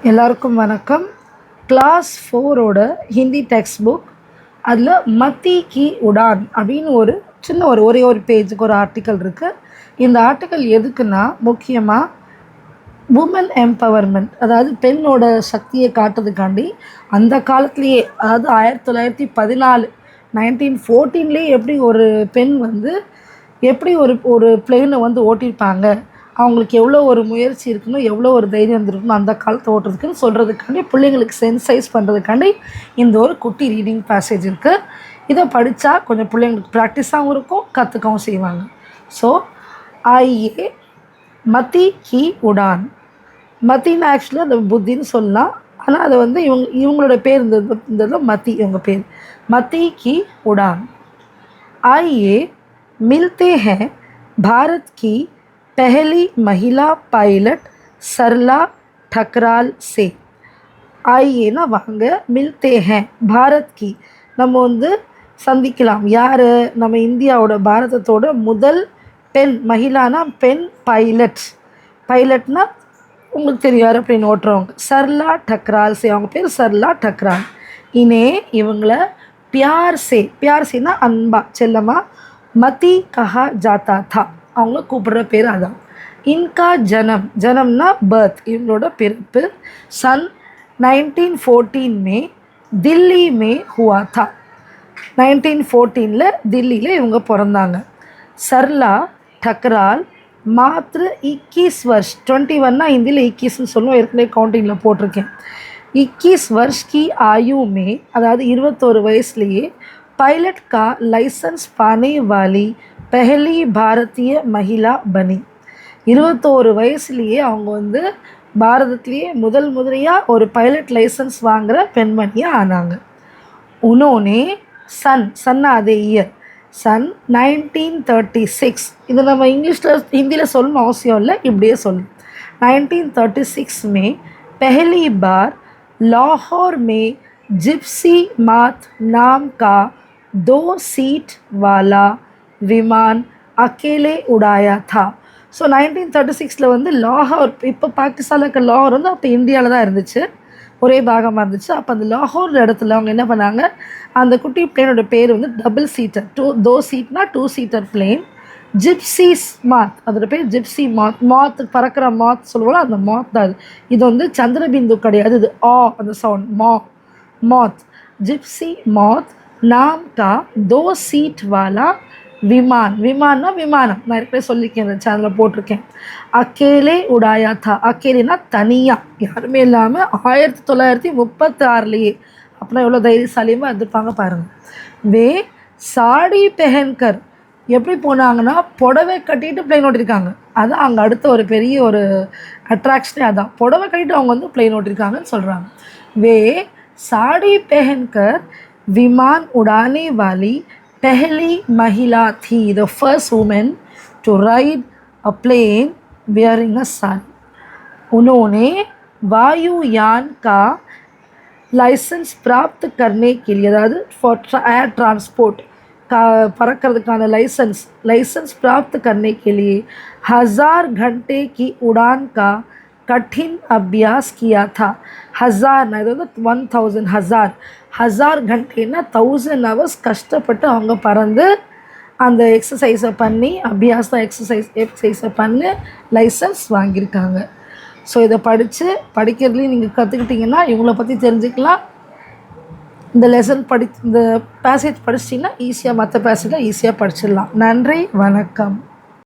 எல்லாருக்கும் வணக்கம். Class 4ஓட Hindi text book அதில் மத்தி கி உடான் அப்படின்னு ஒரு சின்ன ஒரே ஒரு பேஜுக்கு ஒரு ஆர்டிக்கல் இருக்குது. இந்த ஆர்டிக்கல் எதுக்குன்னா, முக்கியமாக உமன் எம்பவர்மெண்ட், அதாவது பெண்ணோட சக்தியை காட்டுறதுக்காண்டி அந்த காலத்துலேயே, அதாவது 1914 1914 எப்படி ஒரு பெண் எப்படி ஒரு பிளேனை ஓட்டியிருப்பாங்க, அவங்களுக்கு எவ்வளோ ஒரு முயற்சி இருக்கணும், எவ்வளோ ஒரு தைரியம் இருந்திருக்கணும் அந்த காலத்தை ஓட்டுறதுக்குன்னு சொல்கிறதுக்காண்டி, பிள்ளைங்களுக்கு சென்சைஸ் பண்ணுறதுக்காண்டி இந்த ஒரு குட்டி ரீடிங் பேசேஜ் இருக்குது. இதை படித்தா கொஞ்சம் பிள்ளைங்களுக்கு ப்ராக்டிஸாகவும் இருக்கும், கற்றுக்கவும் செய்வாங்க. ஸோ ஆயியே மத்தி கி உடான். மத்தின்னு ஆக்சுவலி அந்த புத்தின்னு சொல்லலாம், ஆனால் அதை இவங்களோட பேர் இந்த மத்தி, இவங்க பேர் மத்தி கி உடான். आइए मिलते हैं भारत की पहली महिला पायलट सरला ठकराल से. आइएना வாங்க, मिलते हैं भारत की நம்ம சந்திக்கலாம். யார்? நம்ம இந்தியாவோட பாரதத்தோட முதல் பெண், மகிழானா பெண் பைலட். பைலட்னா உங்களுக்கு தெரியும் யார் அப்படின்னு ஓட்டுறவங்க, சர்லா டக்ரால் சே, அவங்க பேர் சர்லா டக்ரால். இனே இவங்களை பியார் சேனா அன்பா செல்லமா மதி கஹா ஜாத்தா தா, அவங்கள கூப்பிடுற பேர் அதான். இன்கா ஜனம்னா பர்த், இவங்களோட பிறப்பு சன் 1914 में दिल्ली में हुआ था. 1914 தில்லியில் இவங்க பிறந்தாங்க. சர்லா டக்ரால் மாத்திர 21 वर्ष, 21 ஹிந்தியில் 21ன்னு சொல்லுவோம், ஏற்கனவே கவுண்டிங்கில் போட்டிருக்கேன். 21 वर्ष की आयु में, अदाद 21 वयसलिए पायलट का लाइसेंस पाने वाली पहली भारतीय महिला बनी. 21 वयसलिए அவங்க பாரதத்திலேயே முதலையாக ஒரு பைலட் லைசன்ஸ் வாங்குகிற பெண்மணியாக ஆனாங்க. உன்னோனே சன்னா அதே இயர் சன் 1936, இது நம்ம இங்கிலீஷில் ஹிந்தியில் சொல்லணும் அவசியம் இல்லை, இப்படியே சொல்லணும். 1936 में पहली बार लाहौर में जिप्सी मात नाम का 2 सीट वाला विमान अकेले उड़ाया था. ஸோ 1936 லாகூர், இப்போ பாகிஸ்தானில் இருக்க லாகூர் அப்போ இந்தியாவில் தான் இருந்துச்சு, ஒரே பாகமாக இருந்துச்சு. அப்போ அந்த லாகூர் இடத்துல அவங்க என்ன பண்ணாங்க, அந்த குட்டி பிளேனோட பேர் டபுள் சீட்டர், 2 சீட்னா 2 சீட்டர் பிளேன். ஜிப்சிஸ் மாத், அதோட பேர் ஜிப்சி மாத். மாத் பறக்கிற மாத் சொல்லுவோம், அந்த மாத் தான் அது. இது சந்திரபிந்து கிடையாது, இது அந்த சவுண்ட் மாத். ஜிப்சி மாத் நாம் கா 2 सीट वाला விமானா விமானம், நான் ஏற்கனவே சொல்லியிருக்கேன், அந்த சேனலில் போட்டிருக்கேன். அக்கேலே உடாயா தா, அக்கேலேனா தனியாக, யாருமே இல்லாமல் 1936 அப்படின்னா எவ்வளோ தைரியசாலியமாக இருந்திருப்பாங்க பாருங்கள். வே சாடி பெஹன்கர், எப்படி போனாங்கன்னா புடவை கட்டிட்டு பிளேன் ஓட்டியிருக்காங்க. அதுதான் அங்கே அடுத்த ஒரு பெரிய ஒரு அட்ராக்ஷனே, அதான் புடவை கட்டிட்டு அவங்க பிளேன் ஓட்டியிருக்காங்கன்னு சொல்கிறாங்க. வே சாடி பெஹன்கர் விமான் உடானே வாலி पहली महिला थी, the first woman to ride a plane wearing a sari. उन्होंने वायुयान का लाइसेंस प्राप्त करने के लिए, अदाद फॉर एयर ट्रांसपोर्ट का பறக்கிறதுக்கான लाइसेंस प्राप्त करने के लिए 1000 घंटे की उड़ान का कठिन अभ्यास किया था. 1000 இது 1000 1000 घंटेना 1000 hours கஷ்டப்பட்டு அவங்க பறந்து அந்த எக்ஸசைஸை பண்ணி, அபியாசம் எக்ஸசைஸை பண்ணி லைசன்ஸ் வாங்கியிருக்காங்க. ஸோ இதை படிக்கிறதுலையும் நீங்கள் கற்றுக்கிட்டிங்கன்னா இவங்கள பற்றி தெரிஞ்சுக்கலாம். இந்த இந்த பேசேஜ் படிச்சிட்டிங்கன்னா ஈஸியாக மற்ற பேசேஜை ஈஸியாக படிச்சிடலாம். நன்றி, வணக்கம்.